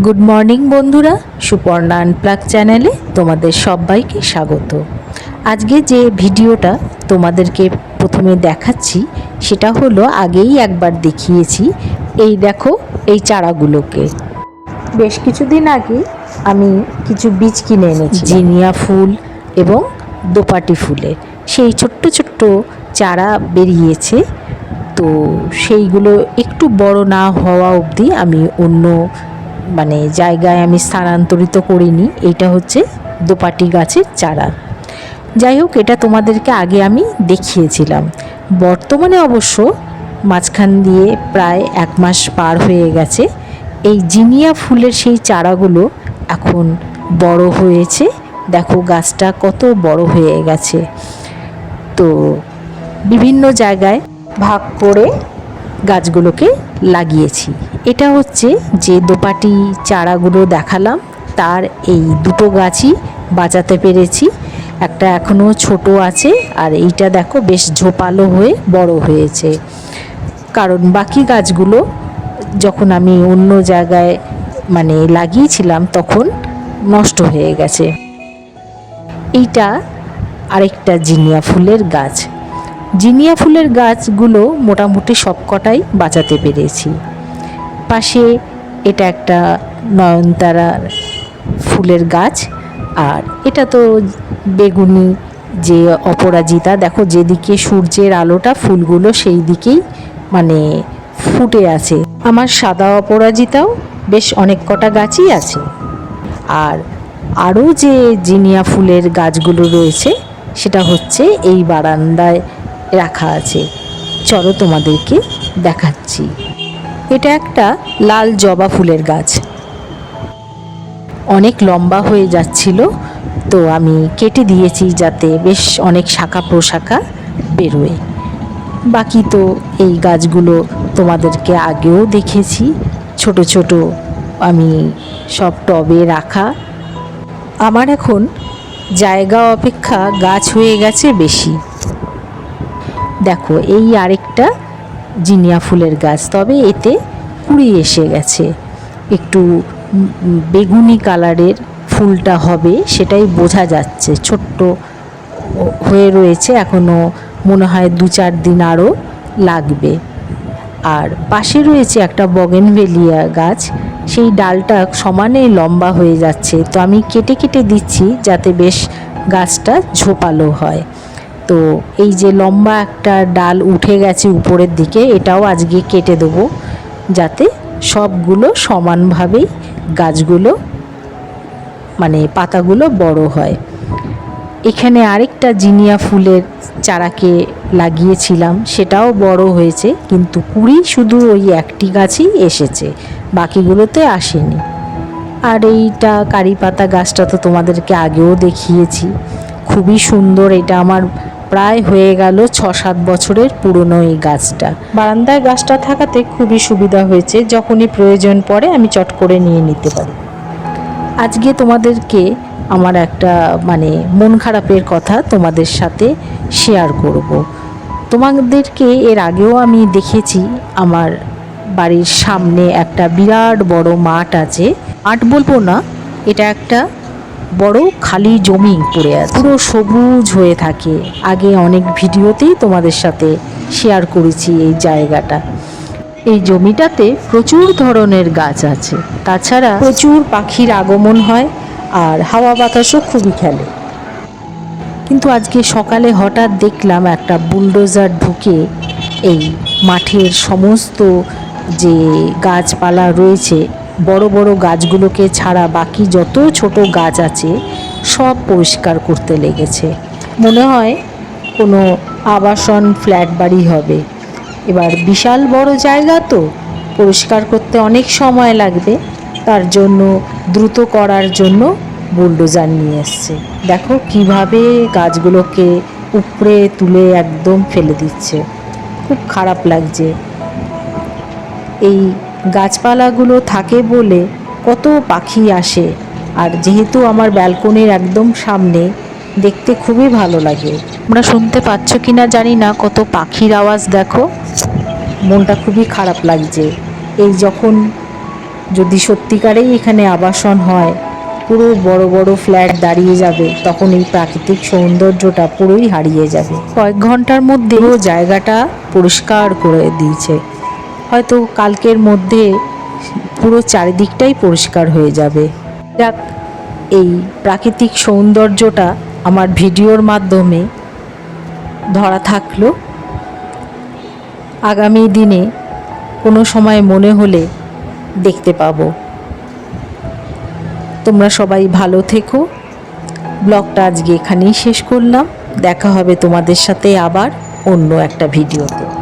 Good morning বন্ধুরা, Suparna unplug চ্যানেলে তোমাদের সবাইকে স্বাগত। আজকে যে ভিডিওটা তোমাদেরকে প্রথমে দেখাচ্ছি সেটা হলো আগেই একবার দেখিয়েছি। এই দেখো এই চারাগুলোকে বেশ কিছুদিন আগে আমি কিছু বীজ কিনে এনেছি, জিনিয়া ফুল এবং দোপাটি ফুলে সেই ছোট্ট ছোট্ট চারা বেরিয়েছে। তো সেইগুলো একটু বড় না হওয়া অবধি আমি অন্য জায়গায় আমি স্থানান্তরিত করিনি। এটা হচ্ছে দোপাটি গাছের চারা। যাই হোক, এটা তোমাদেরকে আগে আমি দেখিয়েছিলাম। বর্তমানে অবশ্য মাঝখান দিয়ে প্রায় 1 মাস পার হয়ে গেছে। এই জিনিয়া ফুলের সেই চারাগুলো এখন বড় হয়েছে। দেখো গাছটা কত বড় হয়ে গেছে। তো বিভিন্ন জায়গায় ভাগ করে গাছগুলোকে লাগিয়েছি। এটা হচ্ছে যে দোপাটি চারাগুলো দেখালাম, তার এই দুটো গাছই বাঁচাতে পেরেছি। একটা এখনও ছোট আছে, আর এইটা দেখো বেশ ঝোপালো হয়ে বড় হয়েছে। কারণ বাকি গাছগুলো যখন আমি অন্য জায়গায় লাগিয়েছিলাম তখন নষ্ট হয়ে গেছে। এইটা আরেকটা জিনিয়া ফুলের গাছ। জিনিয়া ফুলের গাছগুলো মোটামুটি সবকটাই বাঁচাতে পেরেছি। পাশে এটা একটা নয়নতারা ফুলের গাছ, আর এটা তো বেগুনি যে অপরাজিতা। দেখো যেদিকে সূর্যের আলোটা ফুলগুলো সেই দিকেই ফুটে আছে। আমার সাদা অপরাজিতাও বেশ অনেক কটা গাছই আছে। আর আরও যে জিনিয়া ফুলের গাছগুলো রয়েছে সেটা হচ্ছে এই বারান্দায় রাখা আছে। চলো তোমাদেরকে দেখাচ্ছি। এটা একটা লাল জবা ফুলের গাছ, অনেক লম্বা হয়ে যাচ্ছিল, তো আমি কেটে দিয়েছি যাতে বেশ অনেক শাখা প্রশাখা বেরোয়। বাকি তো এই গাছগুলো তোমাদেরকে আগেও দেখেছি, ছোট ছোট আমি সব টবে রাখা। আমার এখন জায়গা অপেক্ষা গাছ হয়ে গেছে বেশি। দেখো এই আরেকটা জিনিয়া ফুলের গাছ, তবে এতে কুঁড়ি এসে গেছে। একটু বেগুনি কালারের ফুলটা হবে সেটাই বোঝা যাচ্ছে। ছোট্ট হয়ে রয়েছে, এখনও মনে হয় 2-4 দিন আরও লাগবে। আর পাশে রয়েছে একটা বগেনভেলিয়া গাছ, সেই ডালটা সমানে লম্বা হয়ে যাচ্ছে, তো আমি কেটে কেটে দিচ্ছি যাতে বেশ গাছটা ঝোপালো হয়। তো এই যে লম্বা একটা ডাল উঠে গেছে উপরের দিকে, এটাও আজকে কেটে দেবো যাতে সবগুলো সমানভাবেই গাছগুলো পাতাগুলো বড় হয়। এখানে আরেকটা জিনিয়া ফুলের চারাকে লাগিয়েছিলাম, সেটাও বড় হয়েছে, কিন্তু কুঁড়ি শুধু ওই একটি গাছই এসেছে, বাকিগুলোতে আসেনি। আর এইটা কারি পাতা গাছটা তো তোমাদেরকে আগেও দেখিয়েছি, খুবই সুন্দর। এটা আমার প্রায় হয়ে গেল 6-7 বছরের পুরনো এই গাছটা। বারান্দায় গাছটা থাকাতে খুবই সুবিধা হয়েছে, যখনই প্রয়োজন পড়ে আমি চট করে নিয়ে নিতে পারি। আজকে তোমাদেরকে আমার একটা মন খারাপের কথা তোমাদের সাথে শেয়ার করব। তোমাদেরকে এর আগেও আমি দেখেছি, আমার বাড়ির সামনে একটা বিরাট বড় মাঠ আছে। মাঠ বলবো না, এটা একটা বড় খালি জমি পড়ে আছে, পুরো সবুজ হয়ে থাকে। আগে অনেক ভিডিওতেই তোমাদের সাথে শেয়ার করেছি এই জায়গাটা। এই জমিটাতে প্রচুর ধরনের গাছ আছে, তাছাড়া প্রচুর পাখির আগমন হয়, আর হাওয়া বাতাসও খুবই খেলে। কিন্তু আজকে সকালে হঠাৎ দেখলাম একটা বুলডোজার ঢুকে এই মাঠের সমস্ত যে গাছপালা রয়েছে, বড় বড় গাছগুলোকে ছাড়া বাকি যত ছোট গাছ আছে সব পরিষ্কার করতে লেগেছে। মনে হয় কোনো আবাসন ফ্ল্যাট বাড়ি হবে। এবার বিশাল বড় জায়গা তো, পরিষ্কার করতে অনেক সময় লাগবে, তার জন্য দ্রুত করার জন্য বুলডোজার নিয়ে এসছে। দেখো কিভাবে গাছগুলোকে উপড়ে তুলে একদম ফেলে দিচ্ছে, খুব খারাপ লাগছে। এই গাছপালাগুলো থাকে বলে কত পাখি আসে, আর যেহেতু আমার ব্যালকনির একদম সামনে, দেখতে খুবই ভালো লাগে। তোমরা শুনতে পাচ্ছ কিনা জানি না, কত পাখির আওয়াজ দেখো। মনটা খুবই খারাপ লাগছে। এই যখন যদি সত্যিকারেই এখানে আবাসন হয়, পুরো বড় বড় ফ্ল্যাট দাঁড়িয়ে যাবে, তখন এই প্রাকৃতিক সৌন্দর্যটা পুরোই হারিয়ে যাবে। কয়েক ঘন্টার মধ্যে পুরো জায়গাটা পরিষ্কার করে দিয়েছে, হয়তো কালকের মধ্যে পুরো চারিদিকটাই পরিষ্কার হয়ে যাবে। যাক, এই প্রাকৃতিক সৌন্দর্যটা আমার ভিডিওর মাধ্যমে ধরা থাকলো। আগামী দিনে কোনো সময় মনে হলে দেখতে পাবো। তোমরা সবাই ভালো থেকো। ব্লগটা আজকে এখানেই শেষ করলাম। দেখা হবে তোমাদের সাথে আবার অন্য একটা ভিডিওতে।